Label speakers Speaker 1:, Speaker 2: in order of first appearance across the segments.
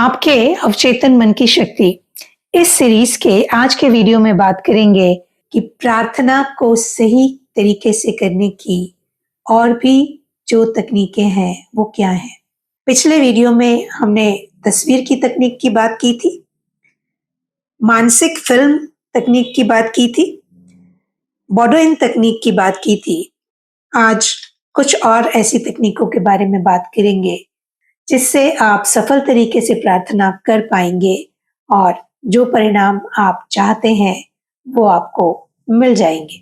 Speaker 1: आपके अवचेतन मन की शक्ति। इस सीरीज के आज के वीडियो में बात करेंगे कि प्रार्थना को सही तरीके से करने की और भी जो तकनीकें हैं वो क्या हैं। पिछले वीडियो में हमने तस्वीर की तकनीक की बात की थी, मानसिक फिल्म तकनीक की बात की थी, बॉडोइन तकनीक की बात की थी। आज कुछ और ऐसी तकनीकों के बारे में बात करेंगे जिससे आप सफल तरीके से प्रार्थना कर पाएंगे और जो परिणाम आप चाहते हैं वो आपको मिल जाएंगे।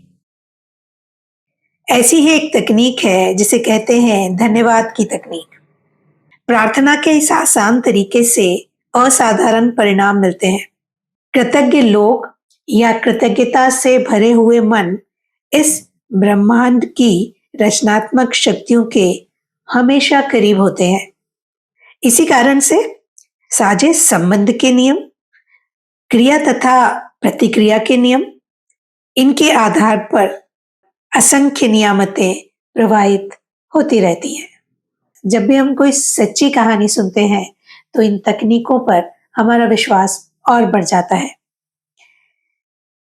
Speaker 1: ऐसी ही एक तकनीक है जिसे कहते हैं धन्यवाद की तकनीक। प्रार्थना के इस आसान तरीके से असाधारण परिणाम मिलते हैं। कृतज्ञ लोग या कृतज्ञता से भरे हुए मन इस ब्रह्मांड की रचनात्मक शक्तियों के हमेशा करीब होते हैं। इसी कारण से साझे संबंध के नियम, क्रिया तथा प्रतिक्रिया के नियम, इनके आधार पर असंख्य नियामतें प्रवाहित होती रहती हैं। जब भी हम कोई सच्ची कहानी सुनते हैं तो इन तकनीकों पर हमारा विश्वास और बढ़ जाता है।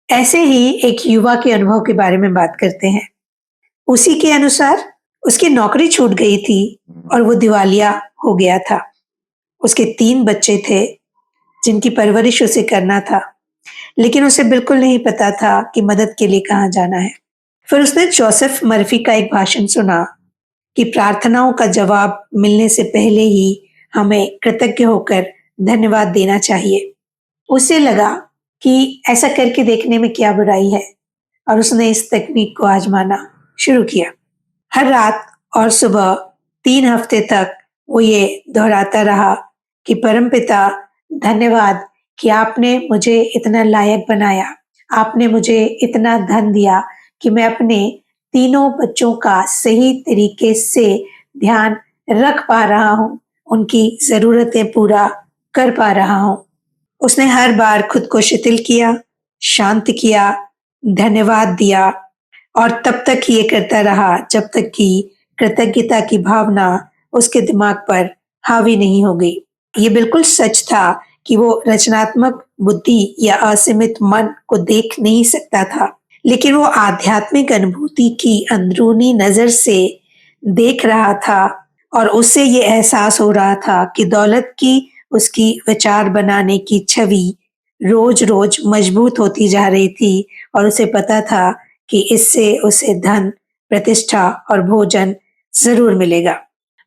Speaker 1: ऐसे ही एक युवा के अनुभव के बारे में बात करते हैं। उसी के अनुसार उसकी नौकरी छूट गई थी और वो दिवालिया हो गया था। उसके 3 बच्चे थे जिनकी परवरिश उसे करना था, लेकिन उसे बिल्कुल नहीं पता था कि मदद के लिए कहाँ जाना है। फिर उसने जोसेफ मर्फी का एक भाषण सुना कि प्रार्थनाओं का जवाब मिलने से पहले ही हमें कृतज्ञ होकर धन्यवाद देना चाहिए। उसे लगा कि ऐसा करके देखने में क्या बुराई है और उसने इस तकनीक को आजमाना शुरू किया। हर रात और सुबह 3 हफ्ते तक वो ये दोहराता रहा कि परमपिता धन्यवाद कि आपने मुझे इतना लायक बनाया, आपने मुझे इतना धन दिया कि मैं अपने तीनों बच्चों का सही तरीके से ध्यान रख पा रहा हूँ, उनकी ज़रूरतें पूरा कर पा रहा हूँ। उसने हर बार खुद को शिथिल किया, शांत किया, धन्यवाद दिया और तब तक ये करता रहा जब तक कि कृतज्ञता की भावना उसके दिमाग पर हावी नहीं हो गई। ये बिल्कुल सच था कि वो रचनात्मक बुद्धि या असीमित मन को देख नहीं सकता था, लेकिन वो आध्यात्मिक अनुभूति की अंदरूनी नजर से देख रहा था और उससे ये एहसास हो रहा था कि दौलत की उसकी विचार बनाने की छवि रोज रोज मजबूत होती जा रही थी और उसे पता था कि इससे उसे धन, प्रतिष्ठा और भोजन जरूर मिलेगा।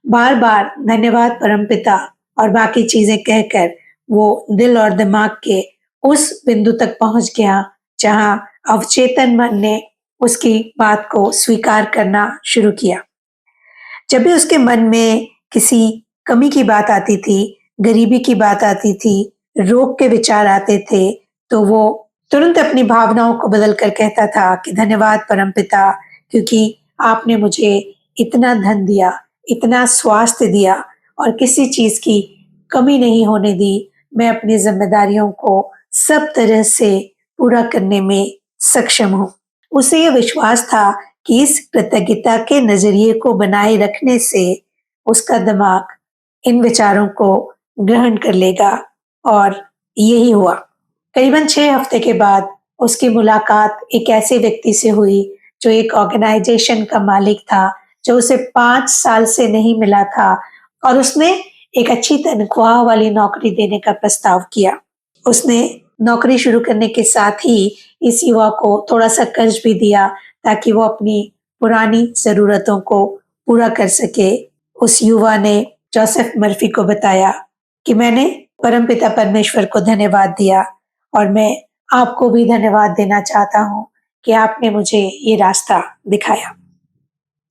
Speaker 1: बार बार धन्यवाद परमपिता और बाकी चीजें कहकर वो दिल और दिमाग के उस बिंदु तक पहुंच गया जहां अवचेतन मन ने उसकी बात को स्वीकार करना शुरू किया। जब भी उसके मन में किसी कमी की बात आती थी, गरीबी की बात आती थी, रोग के विचार आते थे, तो वो तुरंत अपनी भावनाओं को बदल कर कहता था कि धन्यवाद परमपिता, क्योंकि आपने मुझे इतना धन दिया, इतना स्वास्थ्य दिया और किसी चीज की कमी नहीं होने दी। मैं अपनी जिम्मेदारियों को सब तरह से पूरा करने में सक्षम हूँ। उसे यह विश्वास था कि इस कृतज्ञता के नजरिए को बनाए रखने से उसका दिमाग इन विचारों को ग्रहण कर लेगा और यही हुआ। करीबन 6 हफ्ते के बाद उसकी मुलाकात एक ऐसे व्यक्ति से हुई जो एक ऑर्गेनाइजेशन का मालिक था, जो उसे 5 साल से नहीं मिला था और उसने एक अच्छी तनख्वाह वाली नौकरी देने का प्रस्ताव किया। उसने नौकरी शुरू करने के साथ ही इस युवा को थोड़ा सा कर्ज भी दिया ताकि वो अपनी पुरानी जरूरतों को पूरा कर सके। उस युवा ने जोसेफ मर्फी को बताया कि मैंने परमपिता परमेश्वर को धन्यवाद दिया और मैं आपको भी धन्यवाद देना चाहता हूँ कि आपने मुझे ये रास्ता दिखाया।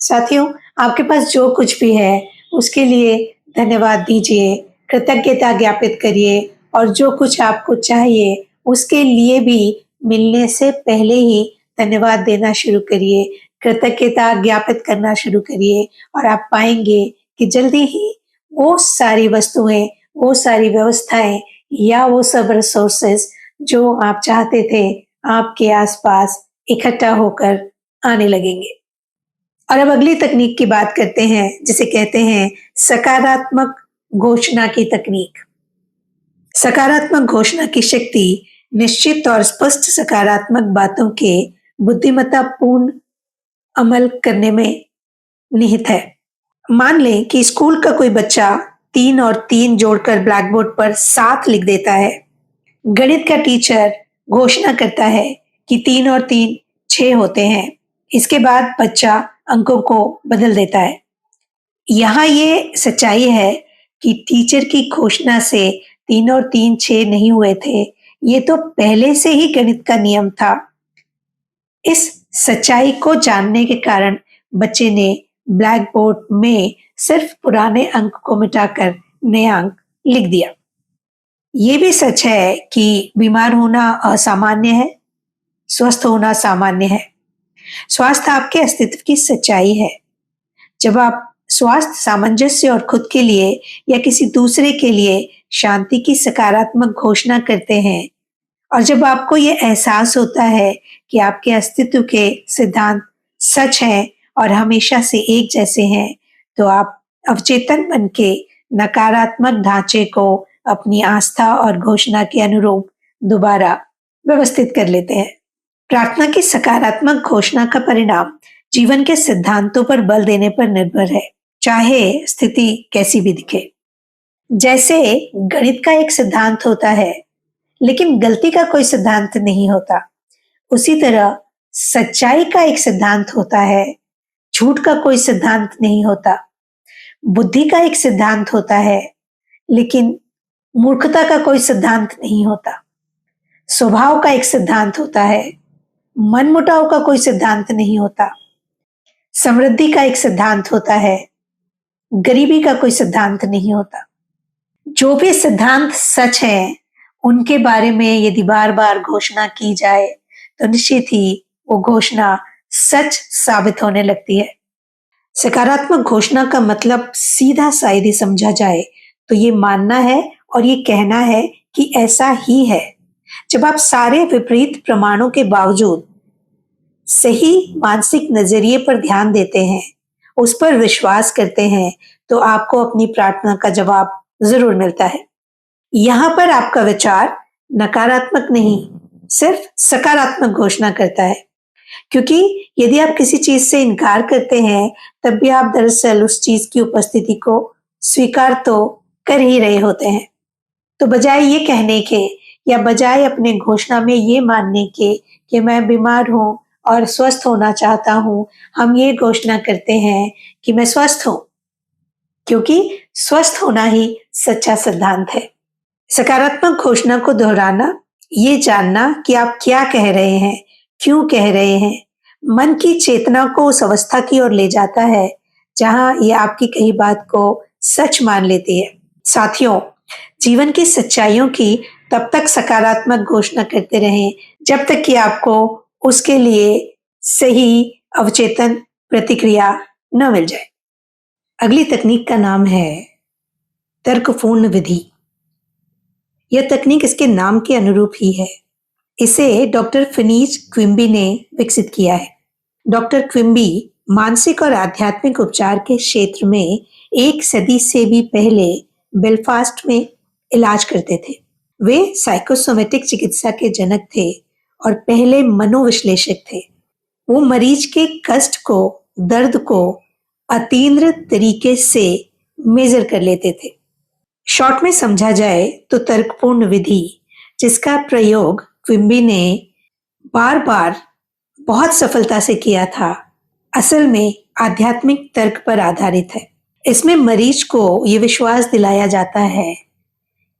Speaker 1: साथियों, आपके पास जो कुछ भी है उसके लिए धन्यवाद दीजिए, कृतज्ञता ज्ञापित करिए और जो कुछ आपको चाहिए उसके लिए भी मिलने से पहले ही धन्यवाद देना शुरू करिए, कृतज्ञता ज्ञापित करना शुरू करिए और आप पाएंगे कि जल्दी ही वो सारी वस्तुएं, वो सारी व्यवस्थाएं या वो सब रिसोर्सेज जो आप चाहते थे आपके आसपास इकट्ठा होकर आने लगेंगे। और अब अगली तकनीक की बात करते हैं जिसे कहते हैं सकारात्मक घोषणा की तकनीक। सकारात्मक घोषणा की शक्ति निश्चित और स्पष्ट सकारात्मक बातों के बुद्धिमत्तापूर्ण अमल करने में निहित है। मान लें कि स्कूल का कोई बच्चा 3 और 3 जोड़कर ब्लैक बोर्ड पर 7 लिख देता है। गणित का टीचर घोषणा करता है कि 3 और 3 6 होते हैं। इसके बाद बच्चा अंकों को बदल देता है। यहाँ ये सच्चाई है कि टीचर की घोषणा से 3 और 3 6 नहीं हुए थे। ये तो पहले से ही गणित का नियम था। इस सच्चाई को जानने के कारण बच्चे ने ब्लैक बोर्ड में सिर्फ पुराने अंक को मिटाकर नया अंक लिख दिया। ये भी सच है कि बीमार होना असामान्य है, स्वस्थ होना सामान्य है। स्वास्थ्य आपके अस्तित्व की सच्चाई है। जब आप स्वास्थ्य, सामंजस्य और खुद के लिए या किसी दूसरे के लिए शांति की सकारात्मक घोषणा करते हैं, और जब आपको ये एहसास होता है कि आपके अस्तित्व के सिद्धांत सच हैं और हमेशा से एक जैसे हैं, तो आप अवचेतन मन के नकारात्मक ढांचे को अपनी आस्था और घोषणा के अनुरूप दोबारा व्यवस्थित कर लेते हैं। प्रार्थना की सकारात्मक घोषणा का परिणाम जीवन के सिद्धांतों पर बल देने पर निर्भर है, चाहे स्थिति कैसी भी दिखे। जैसे गणित का एक सिद्धांत होता है, लेकिन गलती का कोई सिद्धांत नहीं होता, उसी तरह सच्चाई का एक सिद्धांत होता है, झूठ का कोई सिद्धांत नहीं होता। बुद्धि का एक सिद्धांत होता है, लेकिन मूर्खता का कोई सिद्धांत नहीं होता। स्वभाव का एक सिद्धांत होता है, मनमुटाव का कोई सिद्धांत नहीं होता। समृद्धि का एक सिद्धांत होता है, गरीबी का कोई सिद्धांत नहीं होता। जो भी सिद्धांत सच है, उनके बारे में यदि बार बार घोषणा की जाए तो निश्चित ही वो घोषणा सच साबित होने लगती है। सकारात्मक घोषणा का मतलब सीधा सा यदि समझा जाए तो ये मानना है और ये कहना है कि ऐसा ही है। जब आप सारे विपरीत प्रमाणों के बावजूद सही मानसिक नजरिए पर ध्यान देते हैं, उस पर विश्वास करते हैं, तो आपको अपनी प्रार्थना का जवाब जरूर मिलता है। यहाँ पर आपका विचार नकारात्मक नहीं, सिर्फ सकारात्मक घोषणा करता है, क्योंकि यदि आप किसी चीज से इनकार करते हैं, तब भी आप दरअसल उस चीज की उपस्थिति को स्वीकार तो कर ही रहे होते हैं। तो बजाय ये कहने के या बजाय अपने घोषणा में ये मानने के कि मैं बीमार हूं और स्वस्थ होना चाहता हूं, हम ये घोषणा करते हैं कि मैं स्वस्थ हूं, क्योंकि स्वस्थ होना ही सच्चा सिद्धांत है। सकारात्मक घोषणा को दोहराना, ये जानना कि आप क्या कह रहे हैं, क्यों कह रहे हैं, मन की चेतना को उस अवस्था की ओर ले जाता है जहां ये आपकी कही बात को सच मान लेती है। साथियों, जीवन की सच्चाइयों की तब तक सकारात्मक घोषणा करते रहें जब तक कि आपको उसके लिए सही अवचेतन प्रतिक्रिया न मिल जाए। अगली तकनीक का नाम है तर्कपूर्ण विधि। यह तकनीक इसके नाम के अनुरूप ही है। इसे डॉक्टर फिनिज क्विम्बी ने विकसित किया है। डॉक्टर क्विम्बी मानसिक और आध्यात्मिक उपचार के क्षेत्र में 1 सदी से भी पहले बेलफास्ट में इलाज करते थे। वे साइकोसोमेटिक चिकित्सा के जनक थे और पहले मनोविश्लेषक थे। वो मरीज के कष्ट को, दर्द को अतीन्द्र तरीके से मेजर कर लेते थे। शॉर्ट में समझा जाए तो तर्कपूर्ण विधि, जिसका प्रयोग क्विम्बी ने बार बार बहुत सफलता से किया था, असल में आध्यात्मिक तर्क पर आधारित है। इसमें मरीज को ये विश्वास दिलाया जाता है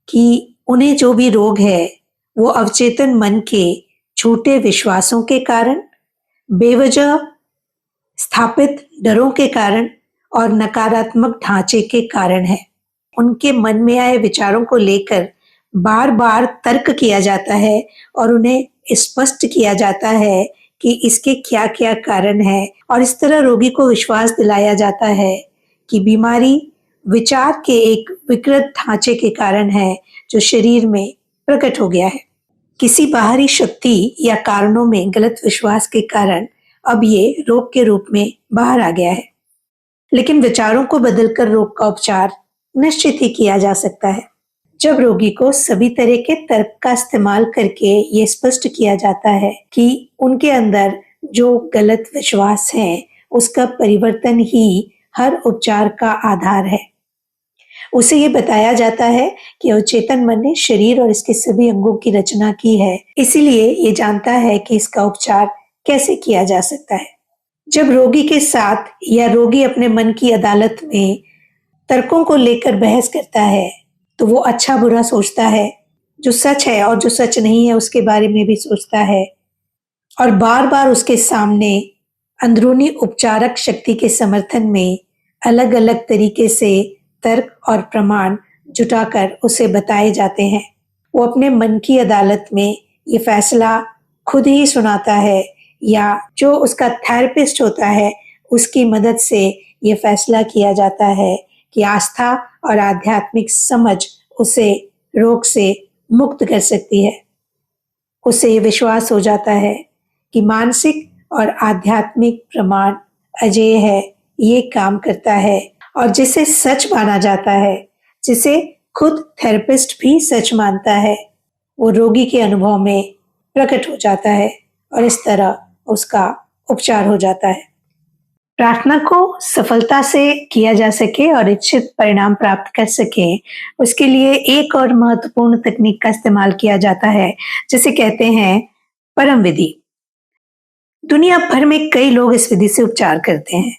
Speaker 1: कि उन्हें जो भी रोग है वो अवचेतन मन के झूठे विश्वासों के कारण, बेवजह स्थापित डरों के कारण और नकारात्मक ढांचे के कारण है। उनके मन में आए विचारों को लेकर बार बार तर्क किया जाता है और उन्हें स्पष्ट किया जाता है कि इसके क्या क्या कारण है, और इस तरह रोगी को विश्वास दिलाया जाता है कि बीमारी विचार के एक विकृत ढांचे के कारण है जो शरीर में प्रकट हो गया है। किसी बाहरी शक्ति या कारणों में गलत विश्वास के कारण अब ये रोग के रूप में बाहर आ गया है। लेकिन विचारों को बदलकर रोग का उपचार निश्चित ही किया जा सकता है। जब रोगी को सभी तरह के तर्क का इस्तेमाल करके ये स्पष्ट किया जाता है कि उनके अंदर जो गलत विश्वास है, उसका परिवर्तन ही हर उपचार का आधार है। उसे ये बताया जाता है कि अवचेतन मन ने शरीर और इसके सभी अंगों की रचना की है, इसीलिए ये जानता है कि इसका उपचार कैसे किया जा सकता है। जब रोगी के साथ या रोगी अपने मन की अदालत में तर्कों को लेकर बहस करता है, तो वो अच्छा बुरा सोचता है, जो सच है और जो सच नहीं है उसके बारे में भी सोचता है, और बार बार उसके सामने अंदरूनी उपचारक शक्ति के समर्थन में अलग अलग तरीके से तर्क और प्रमाण जुटाकर उसे बताए जाते हैं। वो अपने मन की अदालत में ये फैसला खुद ही सुनाता है या जो उसका थेरेपिस्ट होता है उसकी मदद से ये फैसला किया जाता है कि आस्था और आध्यात्मिक समझ उसे रोग से मुक्त कर सकती है। उसे ये विश्वास हो जाता है कि मानसिक और आध्यात्मिक प्रमाण अजेय है, ये काम करता है, और जिसे सच माना जाता है, जिसे खुद थेरेपिस्ट भी सच मानता है, वो रोगी के अनुभव में प्रकट हो जाता है और इस तरह उसका उपचार हो जाता है। प्रार्थना को सफलता से किया जा सके और इच्छित परिणाम प्राप्त कर सके, उसके लिए एक और महत्वपूर्ण तकनीक का इस्तेमाल किया जाता है, जिसे कहते हैं परम विधि। दुनिया भर में कई लोग इस विधि से उपचार करते हैं।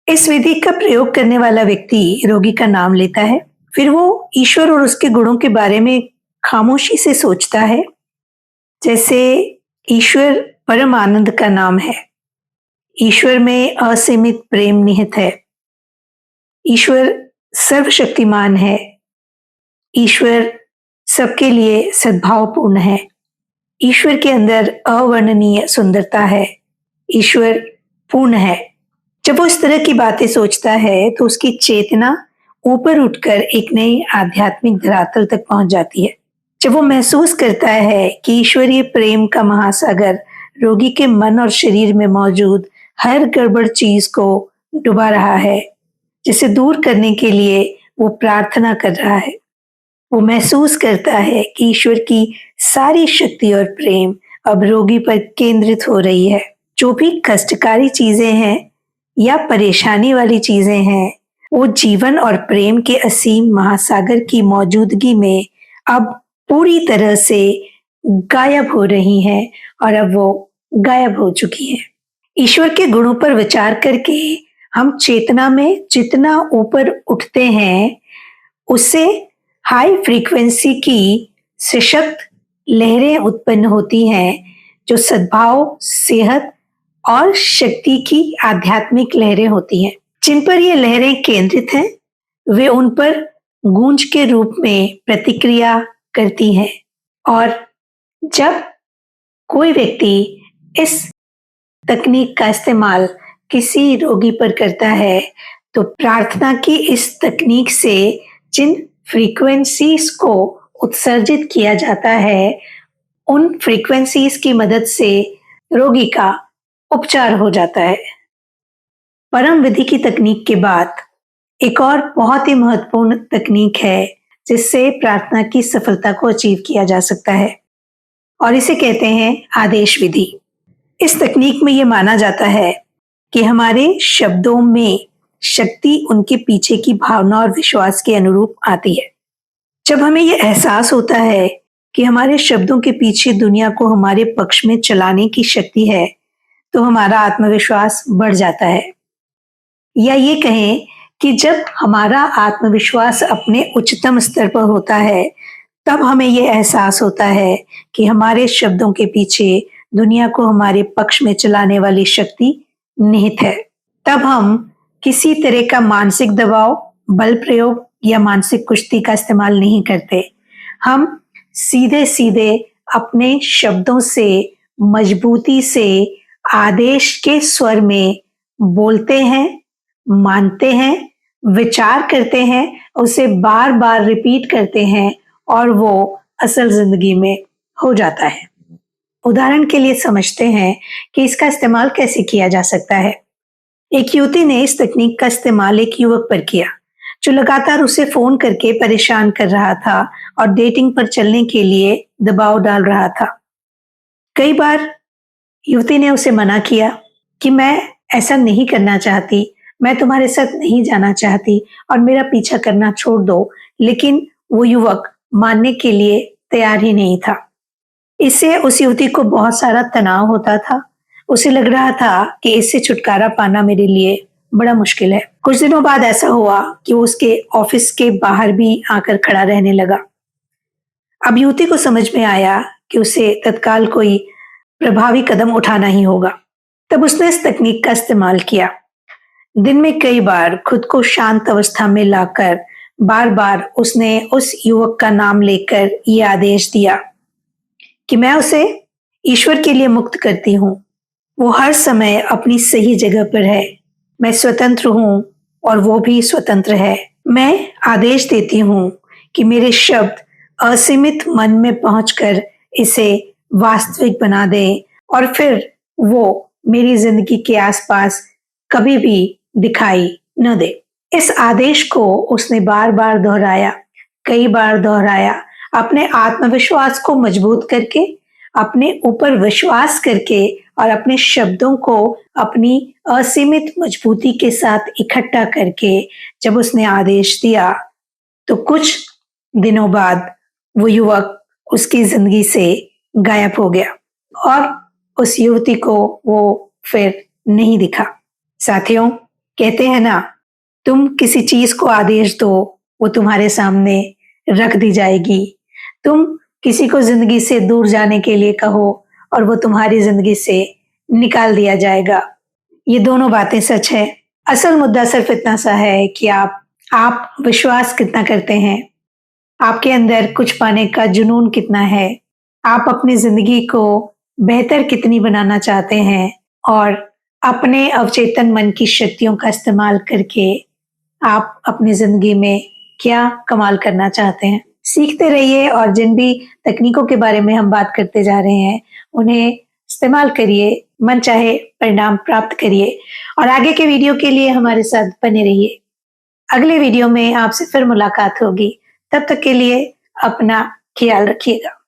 Speaker 1: इस विधि का प्रयोग करने वाला व्यक्ति रोगी का नाम लेता है, फिर वो ईश्वर और उसके गुणों के बारे में खामोशी से सोचता है। जैसे ईश्वर परम आनंद का नाम है, ईश्वर में असीमित प्रेम निहित है, ईश्वर सर्वशक्तिमान है, ईश्वर सबके लिए सद्भावपूर्ण है, ईश्वर के अंदर अवर्णनीय सुंदरता है, ईश्वर पूर्ण है। जब वो इस तरह की बातें सोचता है तो उसकी चेतना ऊपर उठकर एक नई आध्यात्मिक धरातल तक पहुंच जाती है। जब वो महसूस करता है कि ईश्वरीय प्रेम का महासागर रोगी के मन और शरीर में मौजूद हर गड़बड़ चीज को डुबा रहा है, जिसे दूर करने के लिए वो प्रार्थना कर रहा है, वो महसूस करता है कि ईश्वर की सारी शक्ति और प्रेम अब रोगी पर केंद्रित हो रही है। जो भी कष्टकारी चीजें हैं या परेशानी वाली चीजें हैं, वो जीवन और प्रेम के असीम महासागर की मौजूदगी में अब पूरी तरह से गायब हो रही हैं और अब वो गायब हो चुकी हैं। ईश्वर के गुणों पर विचार करके हम चेतना में जितना ऊपर उठते हैं, उससे हाई फ्रीक्वेंसी की सशक्त लहरें उत्पन्न होती हैं, जो सद्भाव, सेहत और शक्ति की आध्यात्मिक लहरें होती हैं। जिन पर ये लहरें केंद्रित हैं, वे उन पर गूंज के रूप में प्रतिक्रिया करती हैं, और जब कोई व्यक्ति इस तकनीक का इस्तेमाल किसी रोगी पर करता है, तो प्रार्थना की इस तकनीक से जिन फ्रीक्वेंसीज को उत्सर्जित किया जाता है, उन फ्रीक्वेंसीज की मदद से रोगी का उपचार हो जाता है। परम विधि की तकनीक के बाद एक और बहुत ही महत्वपूर्ण तकनीक है, जिससे प्रार्थना की सफलता को अचीव किया जा सकता है, और इसे कहते हैं आदेश विधि। इस तकनीक में यह माना जाता है कि हमारे शब्दों में शक्ति उनके पीछे की भावना और विश्वास के अनुरूप आती है। जब हमें यह एहसास होता है कि हमारे शब्दों के पीछे दुनिया को हमारे पक्ष में चलाने की शक्ति है, तो हमारा आत्मविश्वास बढ़ जाता है। या ये कहें कि जब हमारा आत्मविश्वास अपने उच्चतम स्तर पर होता है, तब हमें यह एहसास होता है कि हमारे शब्दों के पीछे दुनिया को हमारे पक्ष में चलाने वाली शक्ति निहित है। तब हम किसी तरह का मानसिक दबाव, बल प्रयोग या मानसिक कुश्ती का इस्तेमाल नहीं करते। हम सीधे सीधे अपने शब्दों से मजबूती से आदेश के स्वर में बोलते हैं, मानते हैं, विचार करते हैं, उसे बार बार रिपीट करते हैं, और वो असल जिंदगी में हो जाता है। उदाहरण के लिए समझते हैं कि इसका इस्तेमाल कैसे किया जा सकता है। एक युवती ने इस तकनीक का इस्तेमाल एक युवक पर किया, जो लगातार उसे फोन करके परेशान कर रहा था और डेटिंग पर चलने के लिए दबाव डाल रहा था। कई बार युवती ने उसे मना किया कि मैं ऐसा नहीं करना चाहती, मैं तुम्हारे साथ नहीं जाना चाहती और मेरा पीछा करना छोड़ दो, लेकिन वो युवक मानने के लिए तैयार ही नहीं था। इससे उस युवती को बहुत सारा तनाव होता था। उसे लग रहा था कि इससे छुटकारा पाना मेरे लिए बड़ा मुश्किल है। कुछ दिनों बाद ऐसा हुआ कि वो उसके ऑफिस के बाहर भी आकर खड़ा रहने लगा। अब युवती को समझ में आया कि उसे तत्काल कोई प्रभावी कदम उठाना ही होगा। तब उसने इस तकनीक का इस्तेमाल किया। दिन में कई बार खुद को शांत अवस्था में लाकर बार-बार उसने उस युवक का नाम लेकर ये आदेश दिया कि मैं उसे ईश्वर के लिए मुक्त करती हूँ। वो हर समय अपनी सही जगह पर है। मैं स्वतंत्र हूँ और वो भी स्वतंत्र है। मैं आदेश देती हूँ कि मेरे शब्द असीमित मन में पहुंचकर इसे वास्तविक बना दें और फिर वो मेरी जिंदगी के आसपास कभी भी दिखाई न दे। इस आदेश को उसने बार-बार दोहराया, कई बार दोहराया, अपने आत्मविश्वास को मजबूत करके, अपने ऊपर विश्वास करके और अपने शब्दों को अपनी असीमित मजबूती के साथ इकट्ठा करके जब उसने आदेश दिया, तो कुछ दिनों बाद वो युवक उसकी जिंदगी से गायब हो गया और उस युवती को वो फिर नहीं दिखा। साथियों, कहते हैं ना, तुम किसी चीज को आदेश दो, वो तुम्हारे सामने रख दी जाएगी। तुम किसी को जिंदगी से दूर जाने के लिए कहो और वो तुम्हारी जिंदगी से निकाल दिया जाएगा। ये दोनों बातें सच है। असल मुद्दा सिर्फ इतना सा है कि आप विश्वास कितना करते हैं, आपके अंदर कुछ पाने का जुनून कितना है, आप अपनी जिंदगी को बेहतर कितनी बनाना चाहते हैं और अपने अवचेतन मन की शक्तियों का इस्तेमाल करके आप अपनी जिंदगी में क्या कमाल करना चाहते हैं। सीखते रहिए और जिन भी तकनीकों के बारे में हम बात करते जा रहे हैं, उन्हें इस्तेमाल करिए, मनचाहे परिणाम प्राप्त करिए और आगे के वीडियो के लिए हमारे साथ बने रहिए। अगले वीडियो में आपसे फिर मुलाकात होगी। तब तक के लिए अपना ख्याल रखिएगा।